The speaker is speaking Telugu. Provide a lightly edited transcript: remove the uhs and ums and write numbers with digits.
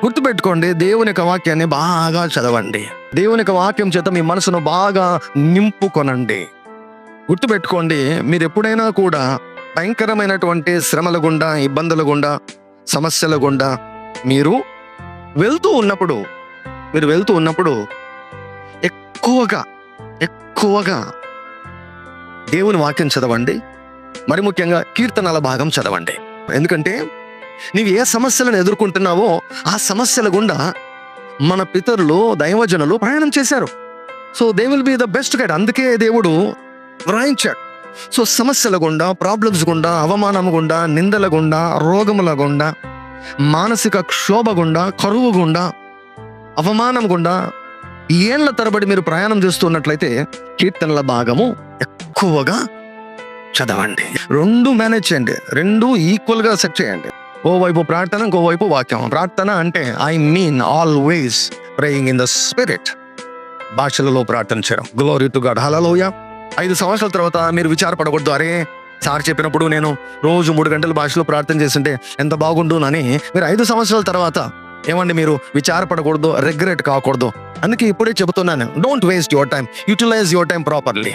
గుర్తుపెట్టుకోండి, దేవుని యొక్క వాక్యాన్ని బాగా చదవండి. దేవుని యొక్క వాక్యం చేత మీ మనసును బాగా నింపుకొనండి. గుర్తుపెట్టుకోండి, మీరు ఎప్పుడైనా కూడా భయంకరమైనటువంటి శ్రమల గుండా, ఇబ్బందుల గుండా, సమస్యల గుండా మీరు వెళ్తూ ఉన్నప్పుడు ఎక్కువగా దేవుని వాక్యం చదవండి. మరి ముఖ్యంగా కీర్తనల భాగం చదవండి. ఎందుకంటే నీవు ఏ సమస్యలను ఎదుర్కొంటున్నావో ఆ సమస్యల గుండా మన పితరులు, దైవజనులు ప్రయాణం చేశారు. So they will be the best guide. అందుకే దేవుడు వ్రాయించాడు. సో సమస్యల గుండా, ప్రాబ్లమ్స్ గుండా, అవమానం గుండా, నిందల గుండా, రోగముల గుండా, మానసిక క్షోభ గుండా, కరువు గుండా, అవమానం గుండా ఏళ్ల తరబడి మీరు ప్రయాణం చేస్తున్నట్లయితే కీర్తనల భాగము ఎక్కువగా చదవండి. రెండు మేనేజ్ చేయండి, రెండు ఈక్వల్గా సెట్ చేయండి. ఓవైపు ప్రార్థన, ఇంకోవైపు వాక్యం. ప్రార్థన అంటే I mean always praying in the spirit, భాషలలో ప్రార్థన చేయడం. గ్లోరీ టు గాడ్, హల్లెలూయా. 5 సంవత్సరాల తర్వాత మీరు విచారపడకూడదు, అరే సార్ చెప్పినప్పుడు నేను రోజు 3 గంటల భాషలో ప్రార్థన చేస్తుంటే ఎంత బాగుండునని. మీరు 5 సంవత్సరాల తర్వాత ఏమండి మీరు విచారపడకూడదు, రిగ్రెట్ కాకూడదు. అందుకే ఇప్పుడే చెబుతున్నాను, don't waste your time, utilise your time properly.